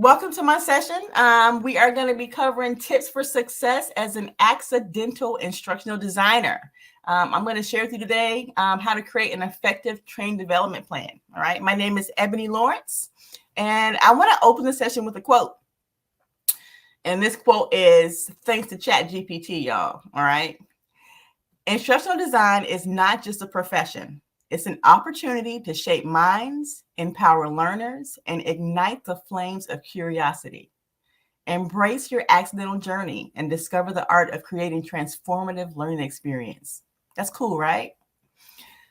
Welcome to my session. We are going to be covering tips for success as an accidental instructional designer. I'm going to share with you today how to create an effective training development plan. All right. My name is Ebony Lawrence, and I want to open the session with a quote. And this quote is thanks to ChatGPT, y'all. All right. Instructional design is not just a profession. It's an opportunity to shape minds, empower learners, and ignite the flames of curiosity. Embrace your accidental journey and discover the art of creating transformative learning experience. That's cool, right?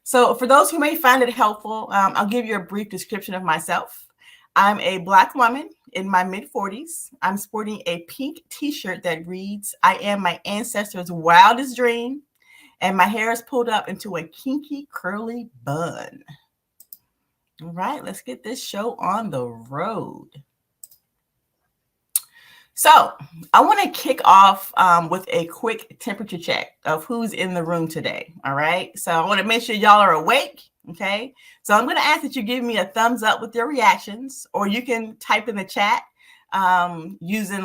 So for those who may find it helpful, I'll give you a brief description of myself. I'm a Black woman in my mid-40s. I'm sporting a pink t-shirt that reads, "I am my ancestors' wildest dream," and my hair is pulled up into a kinky, curly bun. All right, let's get this show on the road. So I want to kick off with a quick temperature check of who's in the room today. All right. So I want to make sure y'all are awake. Okay. So I'm going to ask that you give me a thumbs up with your reactions, or you can type in the chat using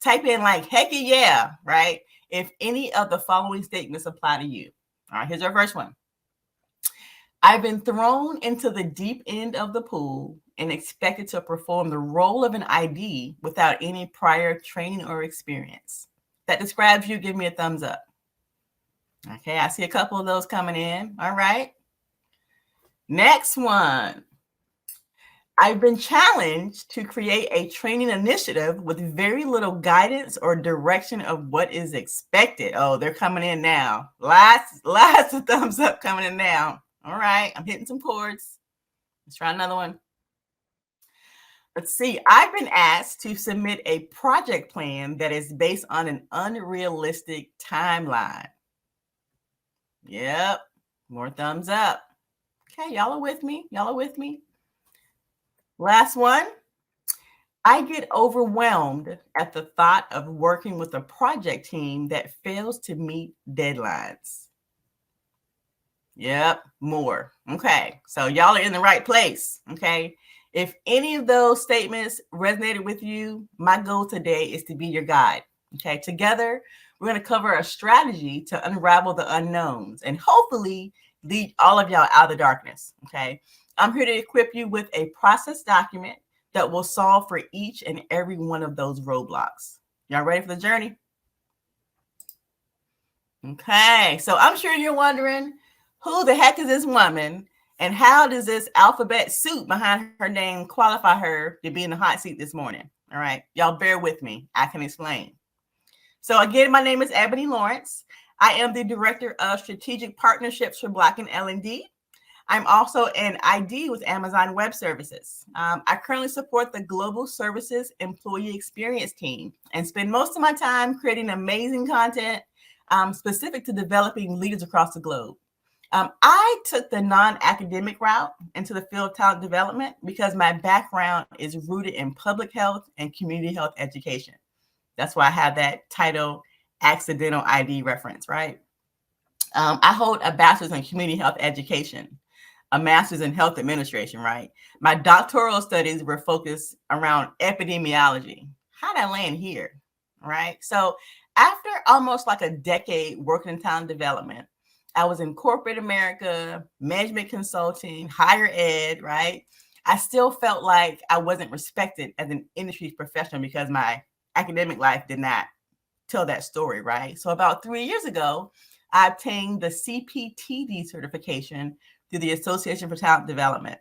type in heck yeah, right? If any of the following statements apply to you. All right. Here's our first one. I've been thrown into the deep end of the pool and expected to perform the role of an ID without any prior training or experience. That describes you. Give me a thumbs up. Okay, I see a couple of those coming in. All right. Next one. I've been challenged to create a training initiative with very little guidance or direction of what is expected. Oh, they're coming in now. Lots of thumbs up coming in now. All right, I'm hitting some chords. Let's try another one. Let's see. I've been asked to submit a project plan that is based on an unrealistic timeline. Yep, more thumbs up. Okay, y'all are with me. Y'all are with me. Last one. I get overwhelmed at the thought of working with a project team that fails to meet deadlines. Yep, more. Okay, so y'all are in the right place. Okay, if any of those statements resonated with you, my goal today is to be your guide. Okay, together we're going to cover a strategy to unravel the unknowns and hopefully lead all of y'all out of the darkness. Okay, I'm here to equip you with a process document that will solve for each and every one of those roadblocks. Y'all ready for the journey? Okay, so I'm sure you're wondering, who the heck is this woman, and how does this alphabet soup behind her name qualify her to be in the hot seat this morning? All right, y'all bear with me. I can explain. So again, my name is Ebony Lawrence. I am the Director of Strategic Partnerships for Black and L&D. I'm also an ID with Amazon Web Services. I currently support the Global Services Employee Experience team and spend most of my time creating amazing content specific to developing leaders across the globe. I took the non-academic route into the field of talent development because my background is rooted in public health and community health education. That's why I have that title, accidental ID reference, right? I hold a bachelor's in community health education, a master's in health administration, right? My doctoral studies were focused around epidemiology. How did I land here, right? So after almost like a decade working in talent development, I was in corporate America, management consulting, higher ed, right? I still felt like I wasn't respected as an industry professional because my academic life did not tell that story, right? So about 3 years ago, I obtained the CPTD certification through the Association for Talent Development.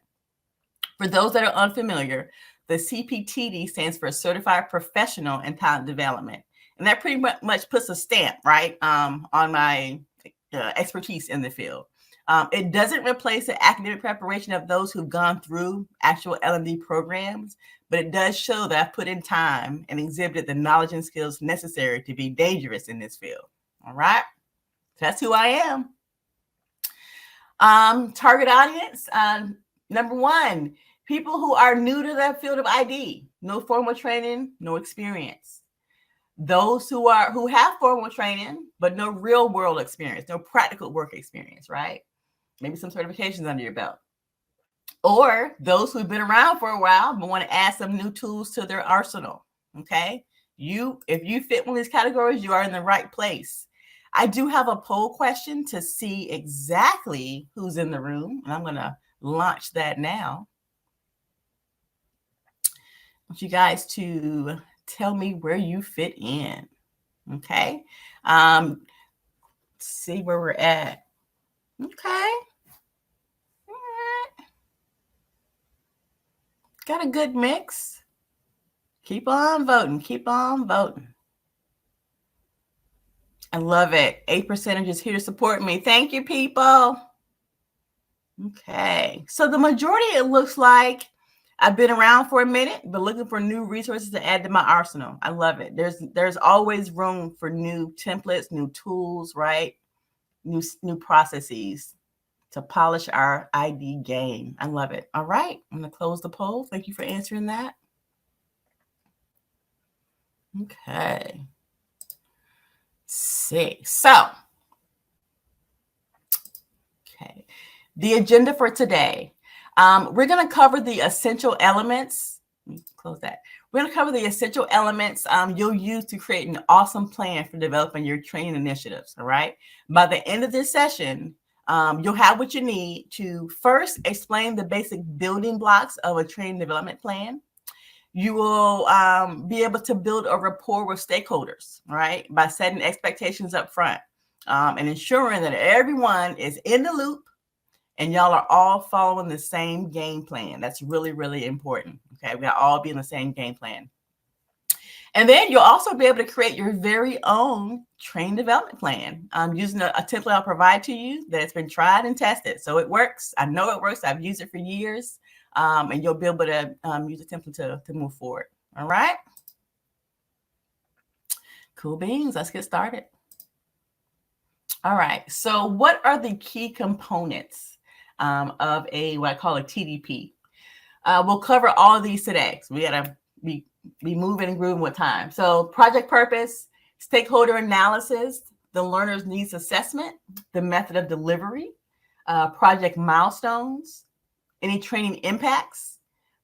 For those that are unfamiliar, the CPTD stands for Certified Professional in Talent Development. And that pretty much puts a stamp, right, on my expertise in the field. It doesn't replace the academic preparation of those who've gone through actual L&D programs, but it does show that I've put in time and exhibited the knowledge and skills necessary to be dangerous in this field. All right, so that's who I am. Target audience, number one, people who are new to the field of ID, no formal training, no experience. Those who have formal training, but no real world experience, no practical work experience, right? Maybe some certifications under your belt. or those who've been around for a while but want to add some new tools to their arsenal. Okay. If you fit one of these categories, you are in the right place. I do have a poll question to see exactly who's in the room, and I'm going to launch that now. I want you guys to tell me where you fit in. Okay. Let's see where we're at. Okay. All right. Got a good mix. Keep on voting. Keep on voting. I love it. 8% is here to support me. Thank you, people. Okay. So the majority, it looks like I've been around for a minute, but looking for new resources to add to my arsenal. I love it. There's always room for new templates, new tools, right? New processes to polish our ID game. I love it. All right. I'm going to close the poll. Thank you for answering that. Okay. See. So, okay. The agenda for today. We're going to cover the essential elements. Let me close that. We're going to cover the essential elements you'll use to create an awesome plan for developing your training initiatives. All right. By the end of this session, you'll have what you need to first explain the basic building blocks of a training development plan. You will be able to build a rapport with stakeholders, right, by setting expectations up front and ensuring that everyone is in the loop and y'all are all following the same game plan. That's really, really important. Okay, we gotta all be in the same game plan. And then you'll also be able to create your very own training development plan using a template I'll provide to you that's been tried and tested. So it works. I know it works. I've used it for years. And you'll be able to use a template to move forward. All right. Cool beans. Let's get started. All right. So what are the key components of what I call a TDP? We'll cover all of these today. So we got to be moving and grooving with time. So project purpose, stakeholder analysis, the learner's needs assessment, the method of delivery, project milestones, any training impacts,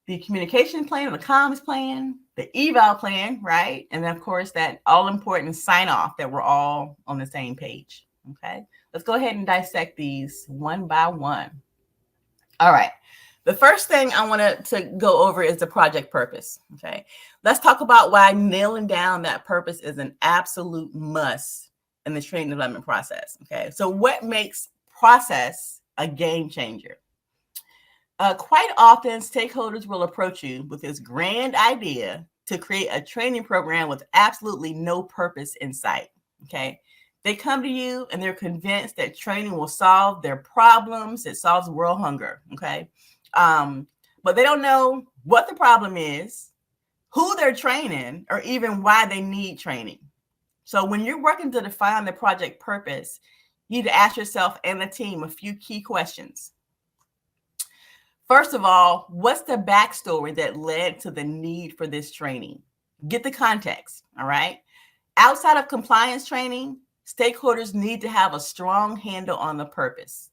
the communication plan, the comms plan, the eval plan, right? And then, of course, that all-important sign-off that we're all on the same page, okay? Let's go ahead and dissect these one by one. All right. The first thing I want to go over is the project purpose, okay? Let's talk about why nailing down that purpose is an absolute must in the training development process, okay? So what makes process a game changer? Quite often, stakeholders will approach you with this grand idea to create a training program with absolutely no purpose in sight, okay? They come to you and they're convinced that training will solve their problems. It solves world hunger, okay? But they don't know what the problem is, who they're training, or even why they need training. So when you're working to define the project purpose, you need to ask yourself and the team a few key questions. First of all, what's the backstory that led to the need for this training? Get the context, all right? Outside of compliance training, stakeholders need to have a strong handle on the purpose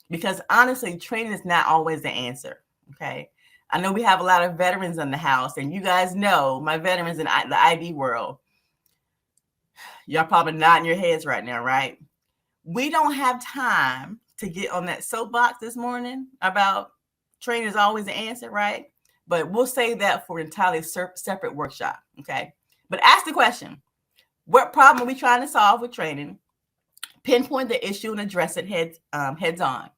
because honestly, training is not always the answer, okay? I know we have a lot of veterans in the house and you guys know my veterans in the ID world. Y'all probably nodding your heads right now, right? We don't have time to get on that soapbox this morning about training is always the answer, right? But we'll save that for an entirely separate workshop, okay? But ask the question, what problem are we trying to solve with training? Pinpoint the issue and address it head on,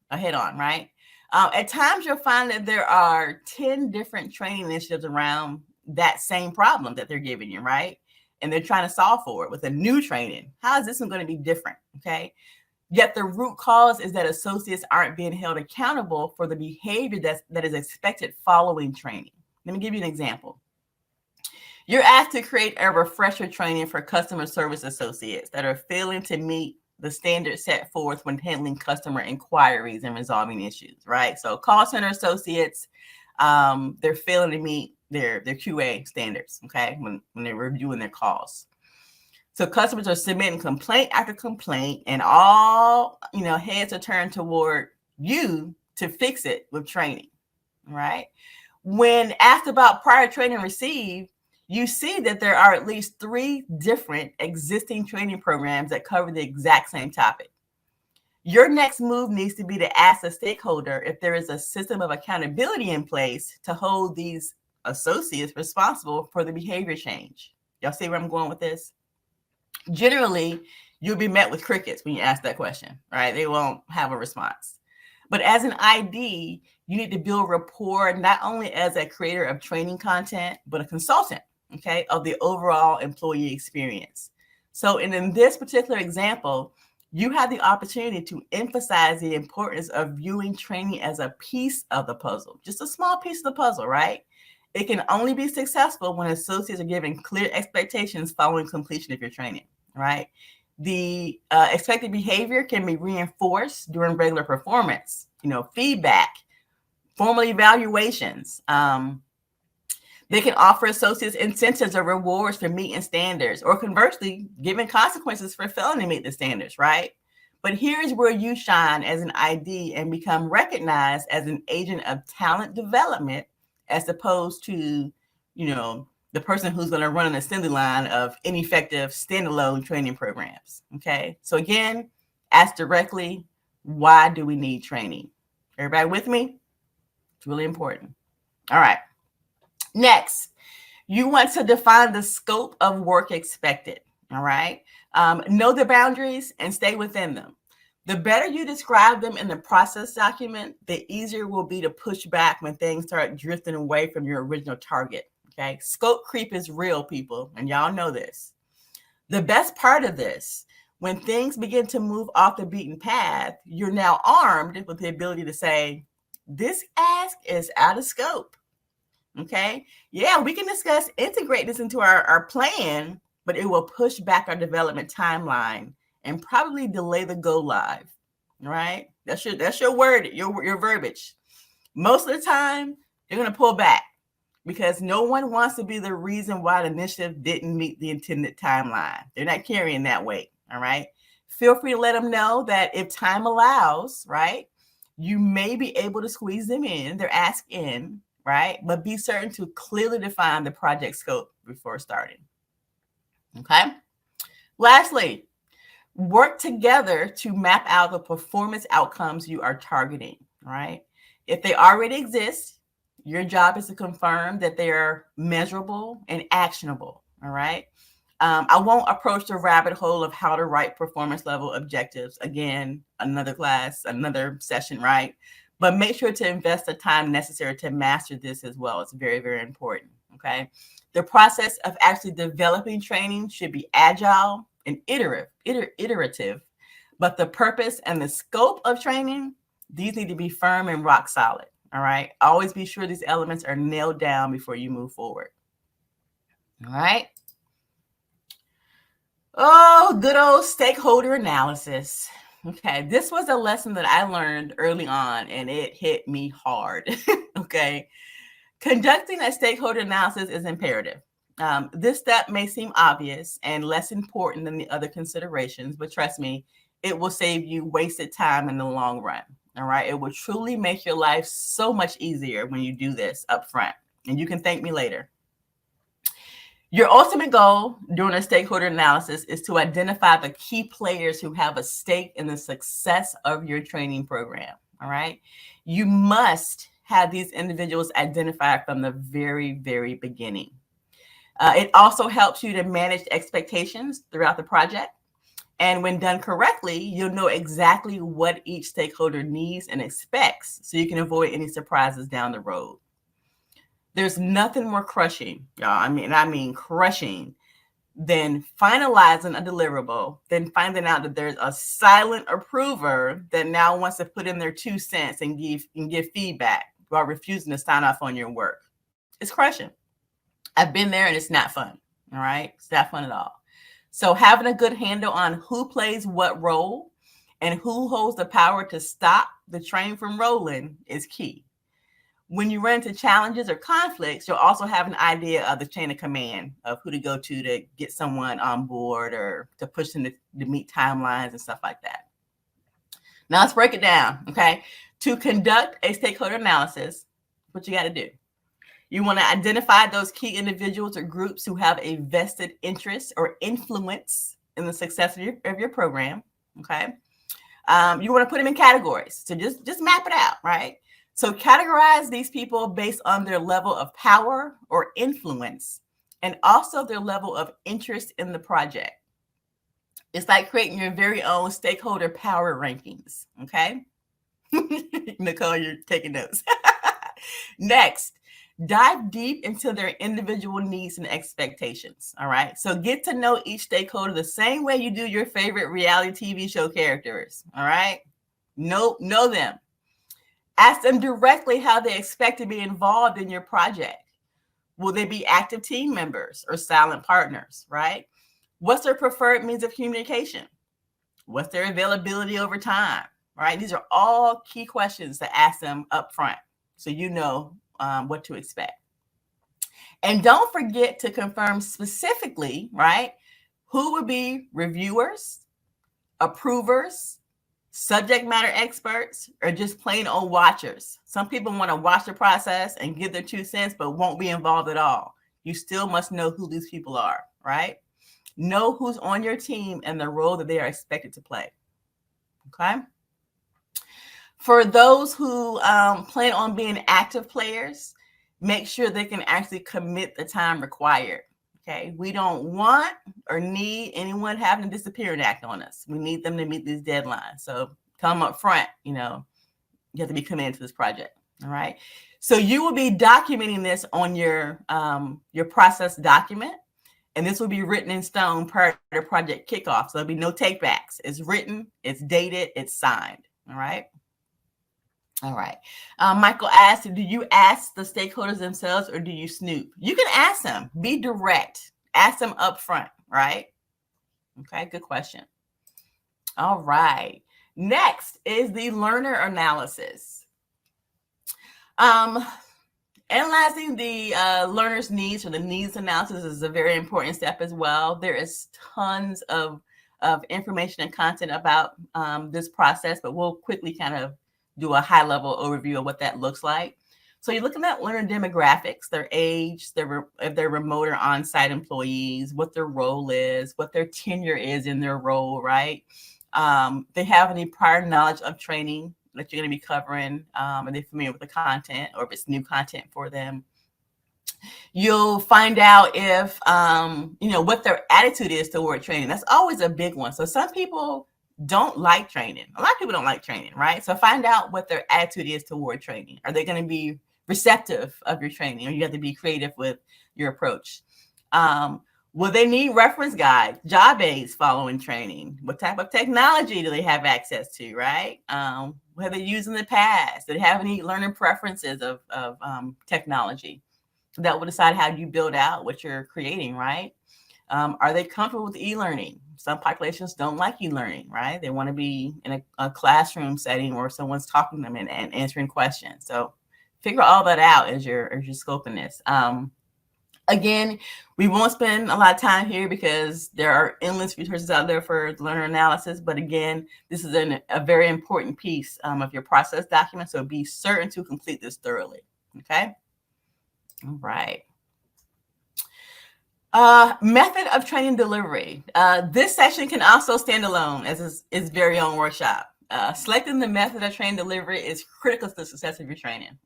right? At times, you'll find that there are 10 different training initiatives around that same problem that they're giving you, right? And they're trying to solve for it with a new training. How is this one going to be different, okay? Yet the root cause is that associates aren't being held accountable for the behavior that is expected following training. Let me give you an example. You're asked to create a refresher training for customer service associates that are failing to meet the standards set forth when handling customer inquiries and resolving issues, right? So call center associates, they're failing to meet their QA standards, okay, when they're reviewing their calls. So customers are submitting complaint after complaint and all, heads are turned toward you to fix it with training. right? When asked about prior training received, you see that there are at least 3 different existing training programs that cover the exact same topic. Your next move needs to be to ask a stakeholder if there is a system of accountability in place to hold these associates responsible for the behavior change. Y'all see where I'm going with this? Generally, you'll be met with crickets when you ask that question, right? They won't have a response. But as an ID, you need to build rapport not only as a creator of training content, but a consultant, okay, of the overall employee experience. So in this particular example, you have the opportunity to emphasize the importance of viewing training as a piece of the puzzle, just a small piece of the puzzle, right? It can only be successful when associates are given clear expectations following completion of your training, right? The expected behavior can be reinforced during regular performance, feedback, formal evaluations. They can offer associates incentives or rewards for meeting standards, or conversely, giving consequences for failing to meet the standards, right? But here's where you shine as an ID and become recognized as an agent of talent development, as opposed to, the person who's going to run an assembly line of ineffective standalone training programs. Okay. So again, ask directly, why do we need training? Everybody with me? It's really important. All right. Next, you want to define the scope of work expected. All right. Know the boundaries and stay within them. The better you describe them in the process document, the easier it will be to push back when things start drifting away from your original target. Okay. Scope creep is real, people, and y'all know this. The best part of this, when things begin to move off the beaten path, you're now armed with the ability to say, this ask is out of scope. Okay. Yeah, we can discuss integrate this into our plan, but it will push back our development timeline and probably delay the go live. Right? That's your word, your verbiage. Most of the time, they're going to pull back because no one wants to be the reason why the initiative didn't meet the intended timeline. They're not carrying that weight. All right. Feel free to let them know that if time allows, right, you may be able to squeeze them in, their ask in, right? But be certain to clearly define the project scope before starting. Okay. Lastly, work together to map out the performance outcomes you are targeting, right? If they already exist, your job is to confirm that they are measurable and actionable, all right? I won't approach the rabbit hole of how to write performance level objectives. Again, another class, another session, right? But make sure to invest the time necessary to master this as well. It's very, very important, okay? The process of actually developing training should be agile and iterative, but the purpose and the scope of training, these need to be firm and rock solid, all right? Always be sure these elements are nailed down before you move forward, all right? Oh, good old stakeholder analysis. Okay, this was a lesson that I learned early on, and it hit me hard. Okay, conducting a stakeholder analysis is imperative. This step may seem obvious and less important than the other considerations, but trust me, it will save you wasted time in the long run. All right, it will truly make your life so much easier when you do this up front, and you can thank me later. Your ultimate goal during a stakeholder analysis is to identify the key players who have a stake in the success of your training program. All right. You must have these individuals identified from the very, very beginning. It also helps you to manage expectations throughout the project. And when done correctly, you'll know exactly what each stakeholder needs and expects, so you can avoid any surprises down the road. There's nothing more crushing, y'all. I mean crushing than finalizing a deliverable, then finding out that there's a silent approver that now wants to put in their 2 cents and give feedback while refusing to sign off on your work. It's crushing. I've been there and it's not fun. All right. It's not fun at all. So having a good handle on who plays what role and who holds the power to stop the train from rolling is key. When you run into challenges or conflicts, you'll also have an idea of the chain of command of who to go to get someone on board or to push them to meet timelines and stuff like that. Now let's break it down, okay? To conduct a stakeholder analysis, what you got to do. You want to identify those key individuals or groups who have a vested interest or influence in the success of your program. Okay. You want to put them in categories. So just map it out, right? So categorize these people based on their level of power or influence and also their level of interest in the project. It's like creating your very own stakeholder power rankings. Okay. Nicole, you're taking notes. Next, dive deep into their individual needs and expectations. All right. So get to know each stakeholder the same way you do your favorite reality TV show characters. All right. Know them. Ask them directly how they expect to be involved in your project. Will they be active team members or silent partners? Right. What's their preferred means of communication? What's their availability over time? Right. These are all key questions to ask them up front, so you know what to expect. And don't forget to confirm specifically, right, who would be reviewers, approvers, subject matter experts, or just plain old watchers. Some people want to watch the process and give their 2 cents, but won't be involved at all. You still must know who these people are, right? Know who's on your team and the role that they are expected to play. Okay. For those who plan on being active players, make sure they can actually commit the time required. Okay. We don't want or need anyone having to disappear and act on us. We need them to meet these deadlines. So come up front, you have to be committed to this project. All right. So you will be documenting this on your process document. And this will be written in stone prior to project kickoff. So there'll be no takebacks. It's written, it's dated, it's signed. All right. All right. Michael asked, do you ask the stakeholders themselves or do you snoop? You can ask them. Be direct. Ask them up front, right? Okay, good question. All right. Next is the learner analysis. Analyzing the learner's needs, or the needs analysis, is a very important step as well. There is tons of information and content about this process, but we'll quickly kind of do a high-level overview of what that looks like. So you're looking at learner demographics, their age, if they're remote or on-site employees, what their role is, what their tenure is in their role, right? They have any prior knowledge of training that you're going to be covering. Are they familiar with the content, or if it's new content for them? You'll find out if, what their attitude is toward training. That's always a big one. So some people don't like training. A lot of people don't like training, right? So find out what their attitude is toward training. Are they going to be receptive of your training, or you have to be creative with your approach? Will they need reference guides, job aids following training? What type of technology do they have access to, right? What have they used in the past? Do they have any learning preferences of technology? That will decide how you build out what you're creating, right? Are they comfortable with e-learning? Some populations don't like e-learning, right? They want to be in a classroom setting where someone's talking to them and answering questions. So figure all that out as you're scoping this. Again, we won't spend a lot of time here because there are endless resources out there for learner analysis. But again, this is a very important piece of your process document. So be certain to complete this thoroughly. Okay. All right. Method of training delivery. This section can also stand alone as its very own workshop. Selecting the method of training delivery is critical to the success of your training.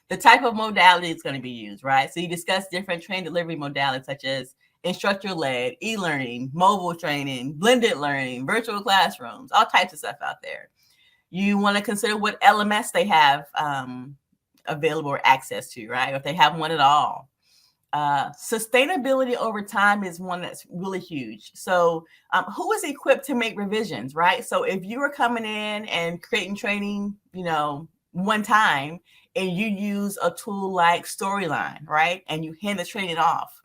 The type of modality is going to be used, right? So you discuss different training delivery modalities such as instructor-led, e-learning, mobile training, blended learning, virtual classrooms, all types of stuff out there. You want to consider what LMS they have available or access to, right? Or if they have one at all. Sustainability over time is one that's really huge. So who is equipped to make revisions, right? So if you are coming in and creating training, one time, and you use a tool like Storyline, right? And you hand the training off.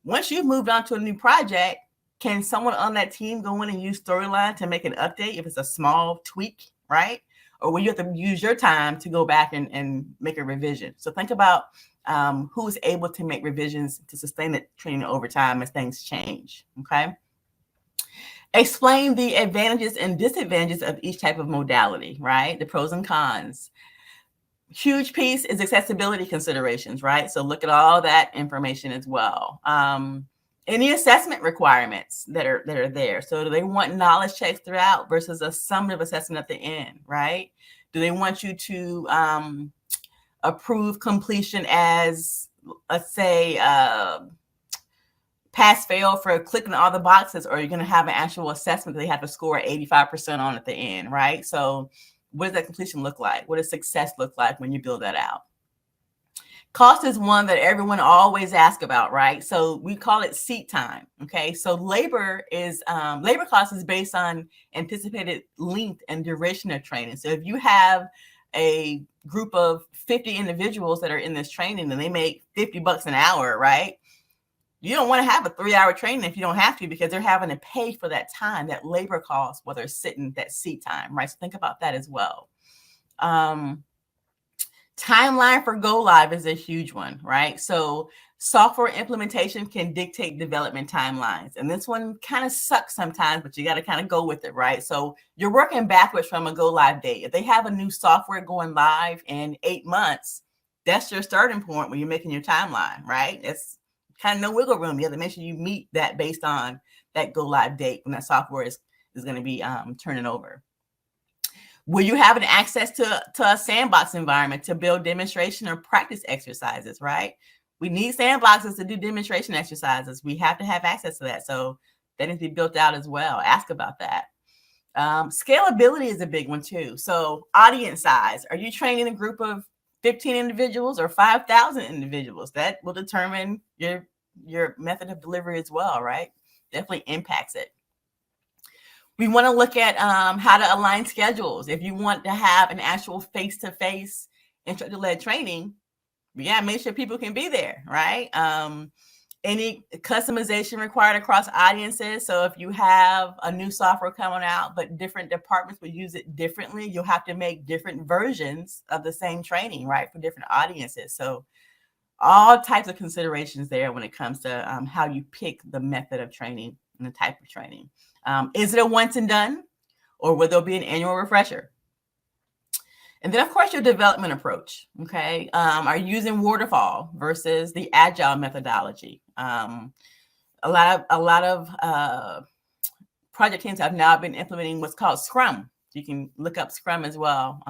Once you've moved on to a new project, can someone on that team go in and use Storyline to make an update if it's a small tweak, right? Or will you have to use your time to go back and make a revision? So think about who is able to make revisions to sustain the training over time as things change, okay? Explain the advantages and disadvantages of each type of modality, right? The pros and cons. Huge piece is accessibility considerations, right? So look at all that information as well. Any assessment requirements that are there. So do they want knowledge checks throughout versus a summative assessment at the end, right? Do they want you to approve completion as, let's say, pass fail for clicking all the boxes, or you're going to have an actual assessment that they have to score 85% on at the end, right? So what does that completion look like? What does success look like when you build that out? Cost is one that everyone always asks about, right? So we call it seat time. Okay. So labor cost is based on anticipated length and duration of training. So if you have a group of 50 individuals that are in this training and they make $50 an hour, right? You don't want to have a 3-hour training if you don't have to, because they're having to pay for that time, that labor cost, while they're sitting, that seat time, right? So think about that as well. Timeline for go live is a huge one, right? So software implementation can dictate development timelines. And this one kind of sucks sometimes, but you got to kind of go with it, right? So you're working backwards from a go live date. If they have a new software going live in 8 months, that's your starting point when you're making your timeline, right? It's kind of no wiggle room. You have to make sure you meet that based on that go live date when that software is going to be turning over. Will you have an access to a sandbox environment to build demonstration or practice exercises, right? We need sandboxes to do demonstration exercises. We have to have access to that. So that needs to be built out as well. Ask about that. Scalability is a big one too. So audience size. Are you training a group of 15 individuals or 5,000 individuals? That will determine your method of delivery as well, right? Definitely impacts it. We want to look at how to align schedules. If you want to have an actual face-to-face instructor-led training, we got to make sure people can be there, right? Any customization required across audiences. So if you have a new software coming out, but different departments will use it differently, you'll have to make different versions of the same training, right, for different audiences. So all types of considerations there when it comes to how you pick the method of training and the type of training. Is it a once and done, or will there be an annual refresher? And then, of course, your development approach. Okay, are you using waterfall versus the agile methodology? A lot of project teams have now been implementing what's called Scrum. You can look up Scrum as well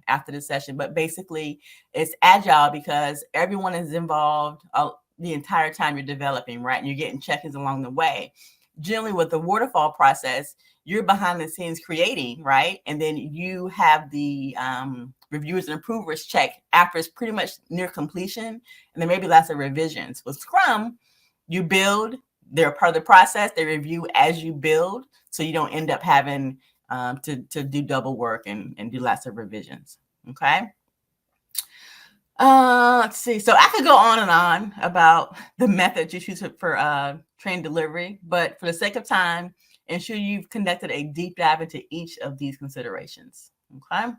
after this session. But basically, it's agile because everyone is involved the entire time you're developing, right? And you're getting check-ins along the way. Generally, with the waterfall process, you're behind the scenes creating, right? And then you have the reviewers and approvers check after it's pretty much near completion. And then maybe lots of revisions. With Scrum, you build, they're part of the process, they review as you build, so you don't end up having to do double work and do lots of revisions, okay? Let's see. So I could go on and on about the method you choose for training delivery, but for the sake of time, ensure you've conducted a deep dive into each of these considerations, okay?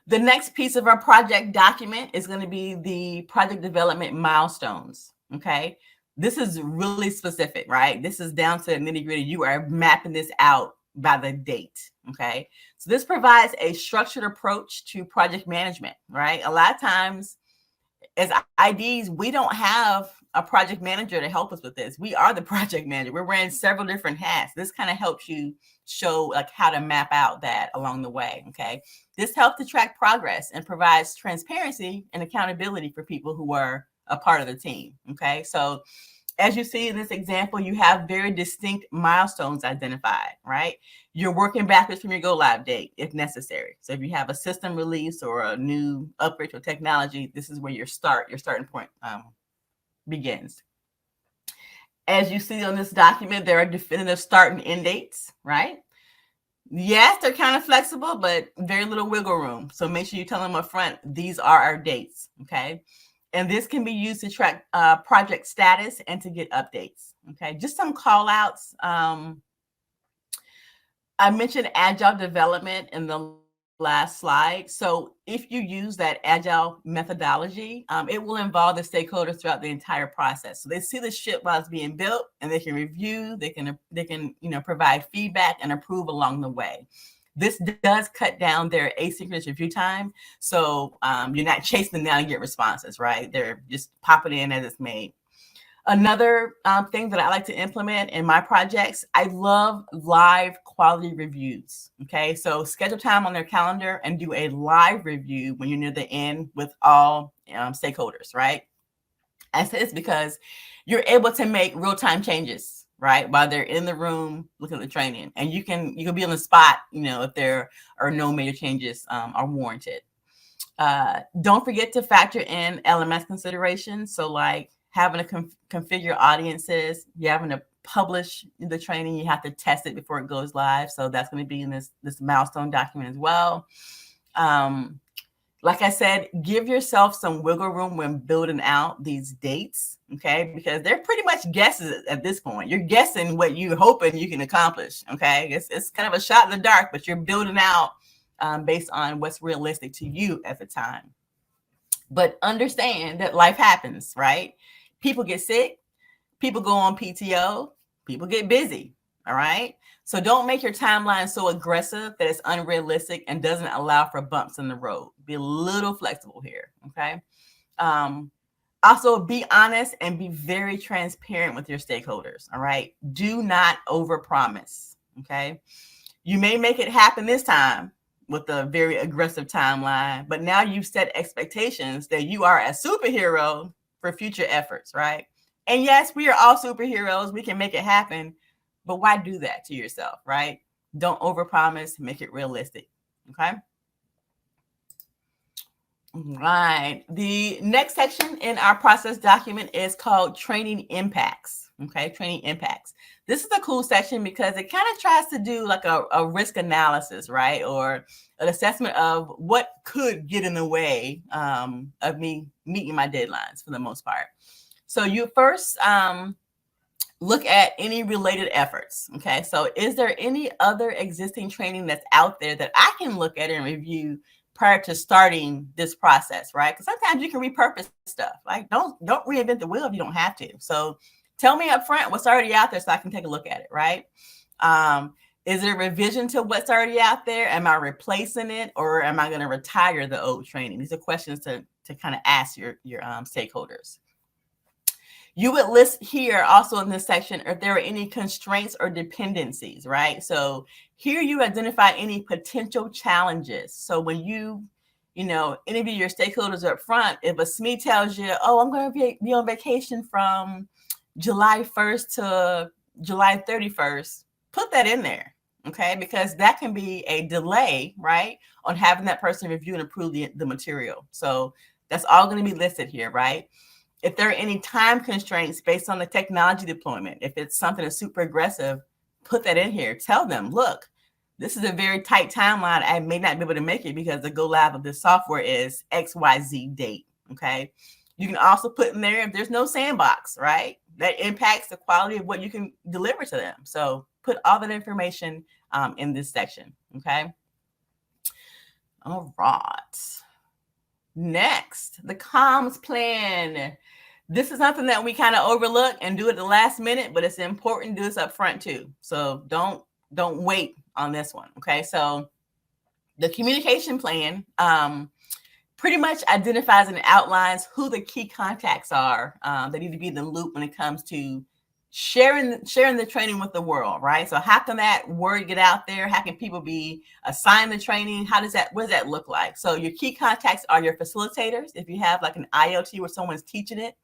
The next piece of our project document is going to be the project development milestones, okay? This is really specific, right? This is down to the nitty-gritty. You are mapping this out by the date, okay? So this provides a structured approach to project management, right? A lot of times as IDs, we don't have a project manager to help us with this. We are the project manager. We're wearing several different hats. This kind of helps you show like how to map out that along the way, okay? This helps to track progress and provides transparency and accountability for people who are a part of the team, okay? So as you see in this example, you have very distinct milestones identified, right? You're working backwards from your go live date if necessary. So if you have a system release or a new upgrade to technology, this is where your starting point begins. As you see on this document, there are definitive start and end dates, right? Yes, they're kind of flexible, but very little wiggle room. So make sure you tell them up front, these are our dates, okay? And this can be used to track project status and to get updates, okay? Just some call outs. I mentioned agile development in the last slide. So if you use that agile methodology, it will involve the stakeholders throughout the entire process. So they see the ship while it's being built, and they can review, they can provide feedback and approve along the way. This does cut down their asynchronous review time. So you're not chasing them down to get responses, right? They're just popping in as it's made. Another thing that I like to implement in my projects, I love live quality reviews. Okay, so schedule time on their calendar and do a live review when you're near the end with all stakeholders, right? I say this because you're able to make real-time changes, right? While they're in the room looking at the training, and you can be on the spot, if there are no major changes are warranted. Don't forget to factor in LMS considerations. So like having to configure audiences, you having to publish the training, you have to test it before it goes live. So that's going to be in this milestone document as well. Like I said, give yourself some wiggle room when building out these dates, okay? Because they're pretty much guesses at this point. You're guessing what you're hoping you can accomplish, okay? It's kind of a shot in the dark, but you're building out based on what's realistic to you at the time. But understand that life happens, right? People get sick, people go on PTO, people get busy, all right? So don't make your timeline so aggressive that it's unrealistic and doesn't allow for bumps in the road. Be a little flexible here, okay? Also, be honest and be very transparent with your stakeholders, all right? Do not overpromise, okay? You may make it happen this time with a very aggressive timeline, but now you've set expectations that you are a superhero for future efforts, right? And yes, we are all superheroes. We can make it happen, but why do that to yourself, right? Don't overpromise, make it realistic, okay? Right. The next section in our process document is called training impacts. Okay, training impacts. This is a cool section because it kind of tries to do like a risk analysis, right? Or an assessment of what could get in the way of me meeting my deadlines for the most part. So you first look at any related efforts. Okay, so is there any other existing training that's out there that I can look at and review prior to starting this process, right? Because sometimes you can repurpose stuff. Like don't reinvent the wheel if you don't have to. So tell me up front what's already out there so I can take a look at it, right? Is there a revision to what's already out there? Am I replacing it, or am I going to retire the old training? These are questions to kind of ask your stakeholders. You would list here also in this section if there are any constraints or dependencies, right? So here you identify any potential challenges. So when you interview your stakeholders up front, if a SME tells you, oh, I'm going to be on vacation from July 1st to July 31st, put that in there, okay? Because that can be a delay, right, on having that person review and approve the material. So that's all going to be listed here, right? If there are any time constraints based on the technology deployment, if it's something that's super aggressive, put that in here. Tell them, look, this is a very tight timeline. I may not be able to make it because the go live of this software is XYZ date, okay? You can also put in there if there's no sandbox, right? That impacts the quality of what you can deliver to them. So put all that information in this section, okay? All right. Next, the comms plan. This is something that we kind of overlook and do at the last minute, but it's important to do this up front too. So don't wait on this one, okay? So the communication plan pretty much identifies and outlines who the key contacts are that need to be in the loop when it comes to sharing the training with the world, right? So how can that word get out there? How can people be assigned the training? What does that look like? So your key contacts are your facilitators. If you have like an IoT where someone's teaching it,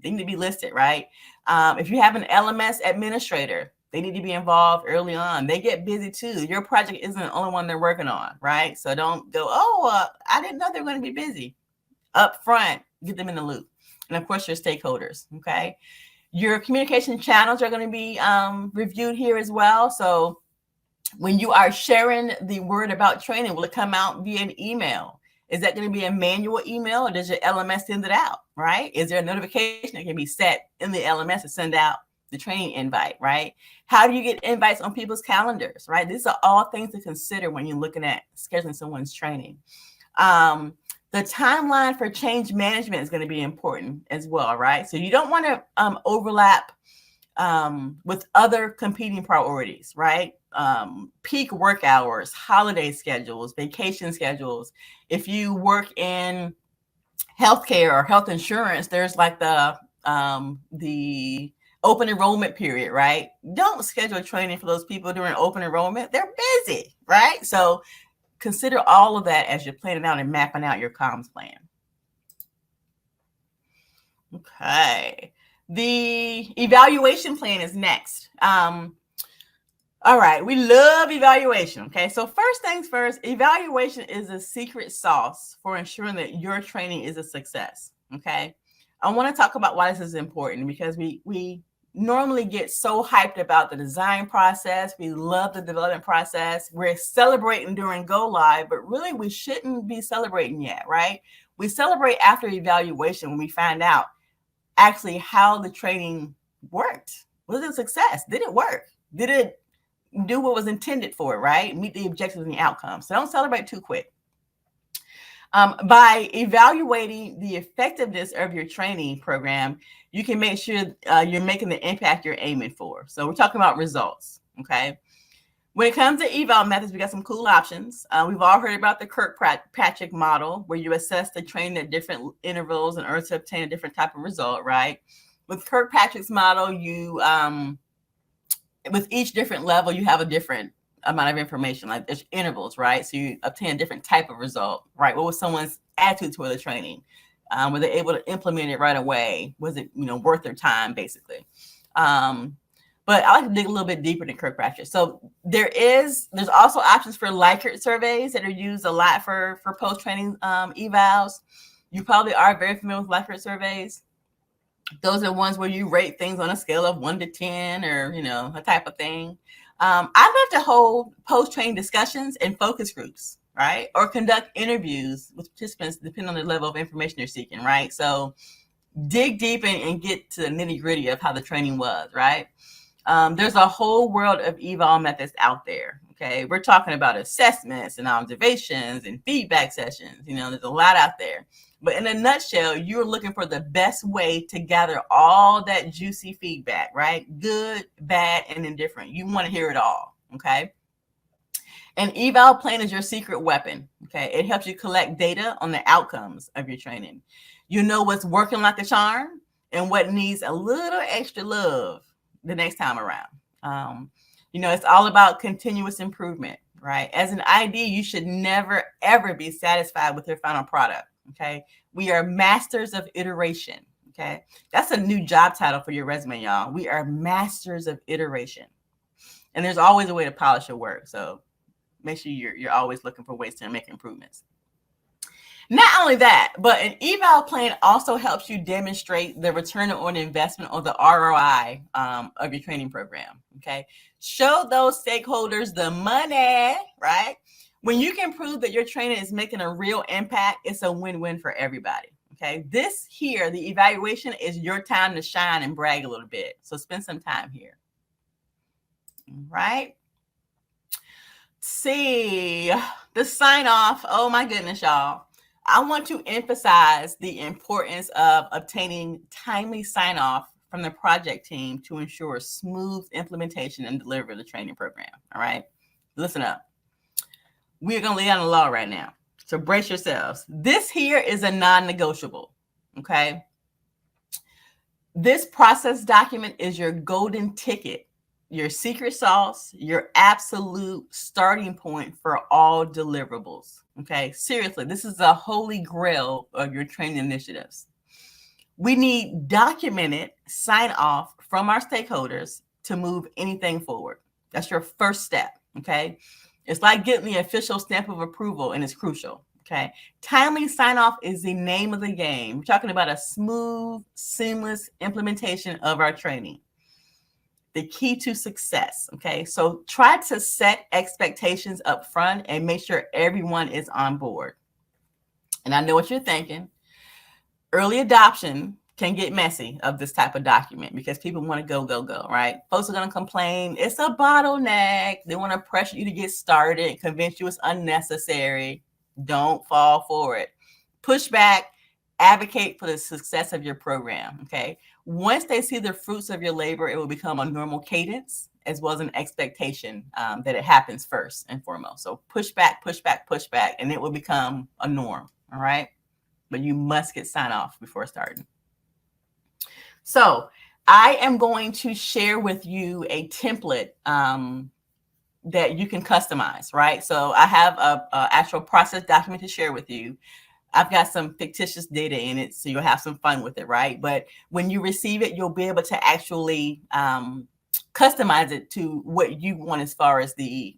they need to be listed, right? If you have an LMS administrator, they need to be involved early on. They get busy too. Your project isn't the only one they're working on, right? So don't go, I didn't know they were going to be busy. Up front, get them in the loop. And of course, your stakeholders, okay? Your communication channels are going to be reviewed here as well. So when you are sharing the word about training, will it come out via an email? Is that going to be a manual email, or does your LMS send it out, right? Is there a notification that can be set in the LMS to send out the training invite, right? How do you get invites on people's calendars, right? These are all things to consider when you're looking at scheduling someone's training. The timeline for change management is going to be important as well, right? So you don't want to overlap with other competing priorities, right? peak work hours, holiday schedules, vacation schedules. If you work in healthcare or health insurance, there's like the open enrollment period, right? Don't schedule training for those people during open enrollment. They're busy, right? So consider all of that as you're planning out and mapping out your comms plan. Okay. The evaluation plan is next. All right, we love evaluation. Okay, so first things first, evaluation is a secret sauce for ensuring that your training is a success. Okay, I want to talk about why this is important because we normally get so hyped about the design process. We love the development process. We're celebrating during go live, but really we shouldn't be celebrating yet, right? We celebrate after evaluation when we find out actually how the training worked. Was it a success? Did it work? Did it do what was intended for it, right? Meet the objectives and the outcomes. So don't celebrate too quick. By evaluating the effectiveness of your training program, you can make sure you're making the impact you're aiming for. So we're talking about results, okay? When it comes to eval methods, we got some cool options. We've all heard about the Kirkpatrick model, where you assess the training at different intervals in order to obtain a different type of result, right? With Kirkpatrick's model, you with each different level, you have a different amount of information, like there's intervals, right? So you obtain a different type of result, right? What was someone's attitude toward the training? Were they able to implement it right away? Was it, worth their time, basically? But I like to dig a little bit deeper than Kirkpatrick. So there's also options for Likert surveys that are used a lot for post-training evals. You probably are very familiar with Likert surveys. Those are ones where you rate things on a scale of 1 to 10 or, a type of thing. I love to hold post-training discussions and focus groups, right? Or conduct interviews with participants depending on the level of information they're seeking, right? So dig deep and get to the nitty-gritty of how the training was, right? There's a whole world of eval methods out there, okay? We're talking about assessments and observations and feedback sessions. There's a lot out there. But in a nutshell, you're looking for the best way to gather all that juicy feedback, right? Good, bad, and indifferent. You want to hear it all, okay? An eval plan is your secret weapon, okay? It helps you collect data on the outcomes of your training. You know what's working like a charm and what needs a little extra love the next time around. It's all about continuous improvement, right? As an ID, you should never, ever be satisfied with your final product. Okay. We are masters of iteration. Okay. That's a new job title for your resume, y'all. We are masters of iteration. And there's always a way to polish your work. So make sure you're always looking for ways to make improvements. Not only that, but an eval plan also helps you demonstrate the return on investment or the ROI of your training program. Okay. Show those stakeholders the money, right? When you can prove that your training is making a real impact, it's a win-win for everybody, okay? This here, the evaluation, is your time to shine and brag a little bit. So spend some time here, right? See, the sign-off, oh my goodness, y'all. I want to emphasize the importance of obtaining timely sign-off from the project team to ensure smooth implementation and delivery of the training program, all right? Listen up. We're going to lay down the law right now. So brace yourselves. This here is a non-negotiable, okay? This process document is your golden ticket, your secret sauce, your absolute starting point for all deliverables, okay? Seriously, this is the holy grail of your training initiatives. We need documented sign-off from our stakeholders to move anything forward. That's your first step, okay? It's like getting the official stamp of approval, and it's crucial, okay? Timely sign-off is the name of the game. We're talking about a smooth, seamless implementation of our training. The key to success, okay? So try to set expectations up front and make sure everyone is on board. And I know what you're thinking. Early adoption can get messy of this type of document because people want to go, right? Folks are going to complain. It's a bottleneck. They want to pressure you to get started, convince you it's unnecessary. Don't fall for it. Push back, advocate for the success of your program, okay? Once they see the fruits of your labor, it will become a normal cadence as well as an expectation that it happens first and foremost. So push back, push back, push back, and it will become a norm. All right. But you must get sign off before starting. So I am going to share with you a template that you can customize, right? So I have a actual process document to share with you. I've got some fictitious data in it, so you'll have some fun with it, right? But when you receive it, you'll be able to actually customize it to what you want as far as the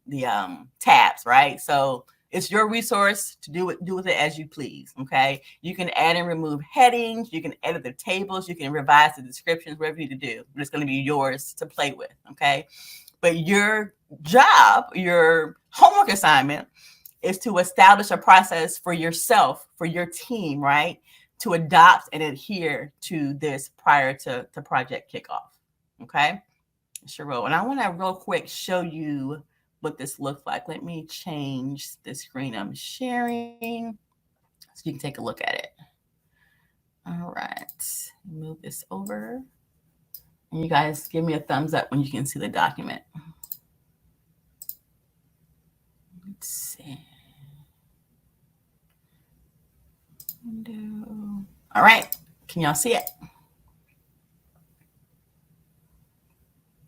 tabs, right? So it's your resource to do with it as you please. Okay, you can add and remove headings, you can edit the tables, you can revise the descriptions, whatever you need to do. But it's going to be yours to play with. Okay, but your job, your homework assignment, is to establish a process for yourself, for your team, right? To adopt and adhere to this prior to project kickoff. Okay, sure will. And I want to real quick show you what this looks like. Let me change the screen I'm sharing so you can take a look at it. All right, move this over. And you guys give me a thumbs up when you can see the document. Let's see. Window. All right, can y'all see it?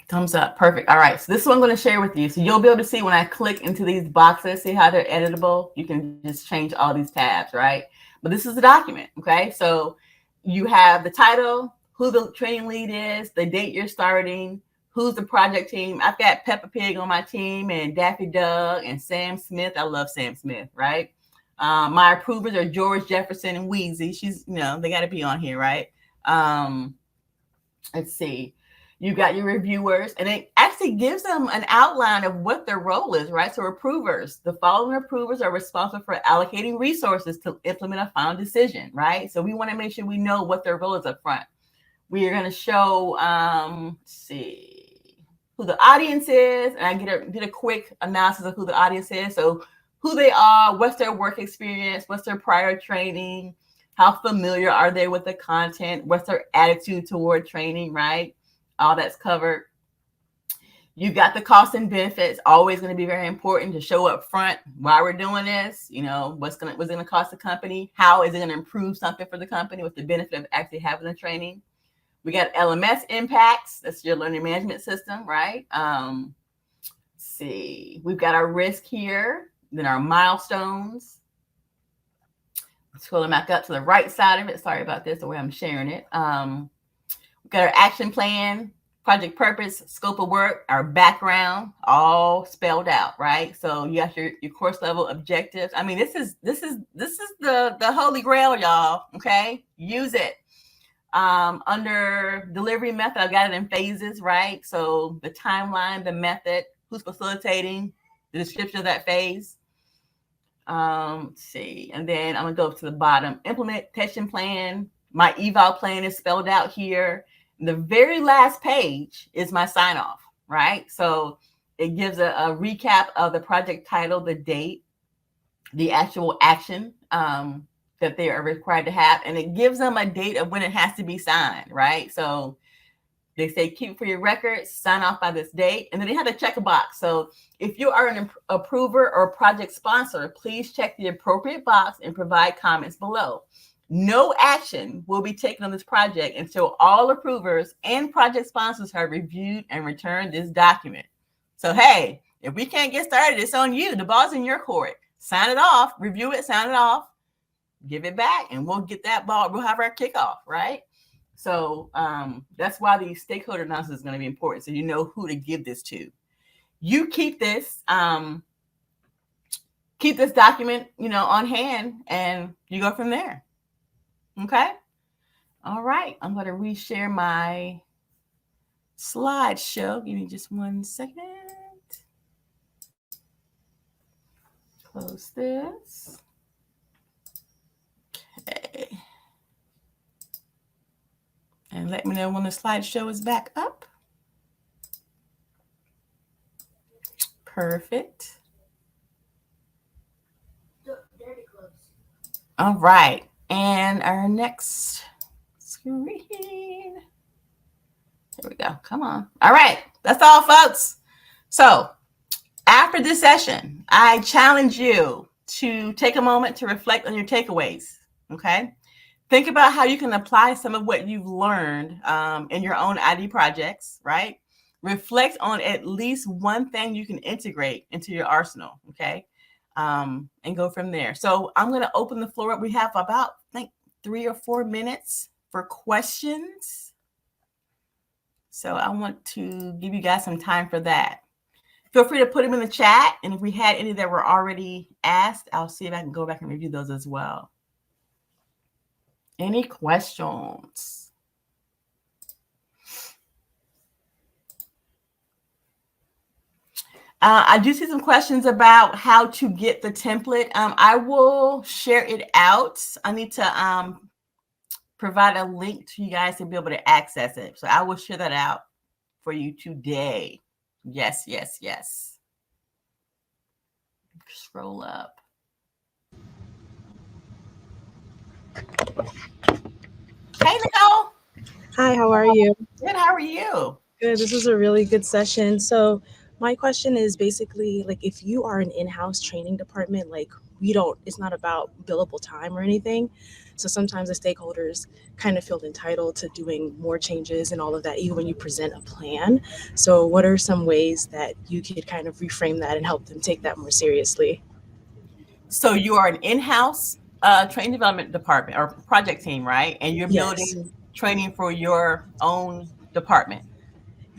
Thumbs up, perfect. All right, so this is what I'm going to share with you. So you'll be able to see when I click into these boxes, see how they're editable. You can just change all these tabs, right? But this is the document, okay? So you have the title, who the training lead is, the date you're starting, who's the project team. I've got Peppa Pig on my team and Daffy Duck and Sam Smith. I love Sam Smith, right? My approvers are George Jefferson and Wheezy. She's, they got to be on here, right? Let's see. You got your reviewers, and it actually gives them an outline of what their role is, right? So approvers, the following approvers are responsible for allocating resources to implement a final decision, right? So we want to make sure we know what their role is up front. We are going to show, let's see, who the audience is, and I did a quick analysis of who the audience is. So who they are, what's their work experience, what's their prior training, how familiar are they with the content, what's their attitude toward training, right? All that's covered. You got the costs and benefits, always going to be very important to show up front why we're doing this. What's going to cost the company, how is it going to improve something for the company with the benefit of actually having the training. We got LMS impacts, that's your learning management system, right? Let's see, we've got our risk here, then our milestones. Scrolling back up to the right side of it. Sorry about this, the way I'm sharing it. We've got our action plan, project purpose, scope of work, our background, all spelled out, right? So you got your course level objectives. I mean, this is the holy grail, y'all. Okay, use it. Under delivery method, I've got it in phases, right? So the timeline, the method, who's facilitating, the description of that phase. Let's see, and then I'm gonna go to the bottom. Implementation plan. My eval plan is spelled out here. The very last page is my sign off, right? So it gives a recap of the project title, the date, the actual action that they are required to have, and it gives them a date of when it has to be signed, right? So they say, keep for your records, sign off by this date. And then they have to check a box. So if you are an approver or project sponsor, please check the appropriate box and provide comments below. No action will be taken on this project until all approvers and project sponsors have reviewed and returned this document. So, hey, if we can't get started, it's on you. The ball's in your court. Sign it off, review it, sign it off, give it back, and we'll get that ball. We'll have our kickoff, right? So that's why the stakeholder analysis is going to be important. So you know who to give this to. You keep this document, on hand, and you go from there. Okay. All right. I'm going to reshare my slideshow. Give me just 1 second. Close this. Okay. And let me know when the slideshow is back up. Perfect. All right. And our next screen. There we go. Come on. All right. That's all, folks. So after this session, I challenge you to take a moment to reflect on your takeaways. Okay. Think about how you can apply some of what you've learned in your own ID projects, right? Reflect on at least one thing you can integrate into your arsenal, okay? And go from there. So I'm going to open the floor up. We have about, I think, 3 or 4 minutes for questions. So I want to give you guys some time for that. Feel free to put them in the chat. And if we had any that were already asked, I'll see if I can go back and review those as well. Any questions? I do see some questions about how to get the template. I will share it out. I need to provide a link to you guys to be able to access it. So I will share that out for you today. Yes, yes, yes. Scroll up. Hey, Nicole. Hi, how are you? Good. How are you? Good. This was a really good session. So my question is basically like if you are an in-house training department, like it's not about billable time or anything. So sometimes the stakeholders kind of feel entitled to doing more changes and all of that, even when you present a plan. So what are some ways that you could kind of reframe that and help them take that more seriously? So you are an in-house training development department or project team, right? And you're Yes. building training for your own department.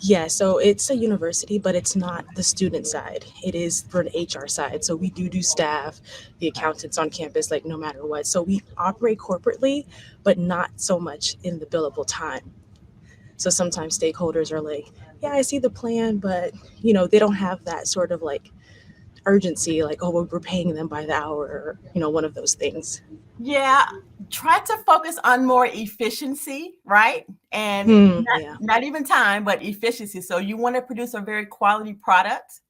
Yeah, so it's a university, but it's not the student side. It is for an HR side. So we do staff, the accountants on campus, like no matter what. So we operate corporately, but not so much in the billable time. So sometimes stakeholders are like, yeah, I see the plan, but they don't have that sort of like urgency, like, oh, we're paying them by the hour, or, one of those things. Yeah, try to focus on more efficiency, right? And not even time, but efficiency. So you want to produce a very quality product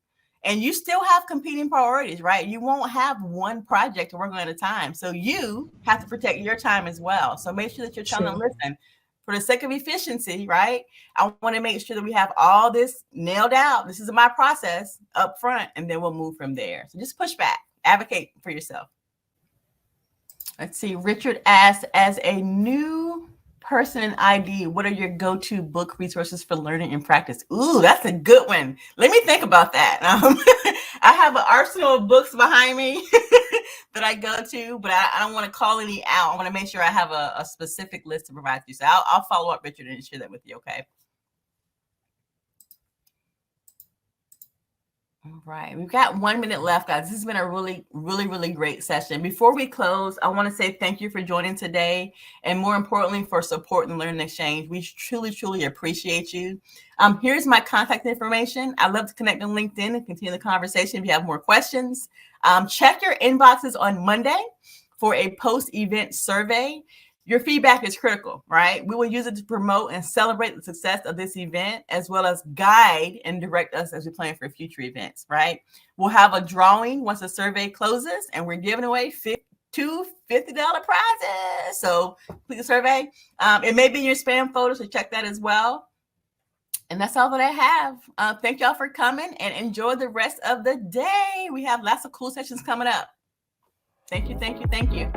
and you still have competing priorities, right? You won't have one project to work on at a time. So you have to protect your time as well. So make sure that you're trying to listen. For the sake of efficiency, right? I want to make sure that we have all this nailed out. This is my process up front, and then we'll move from there. So just push back, advocate for yourself. Let's see. Richard asked, as a new person in ID, what are your go-to book resources for learning and practice? Ooh, that's a good one. Let me think about that. I have an arsenal of books behind me that I go to, but I don't want to call any out. I want to make sure I have a specific list to provide you. So I'll follow up, Richard, and share that with you, okay? All right, we've got 1 minute left, guys. This has been a really, really, really great session. Before we close, I want to say thank you for joining today, and more importantly, for support and learning exchange. We truly, truly appreciate you. Here's my contact information. I'd love to connect on LinkedIn and continue the conversation if you have more questions. Check your inboxes on Monday for a post-event survey. Your feedback is critical, right? We will use it to promote and celebrate the success of this event, as well as guide and direct us as we plan for future events, right? We'll have a drawing once the survey closes, and we're giving away two $50 prizes. So complete the survey. It may be in your spam folder, so check that as well. And that's all that I have. Thank y'all for coming, and enjoy the rest of the day. We have lots of cool sessions coming up. Thank you, thank you, thank you.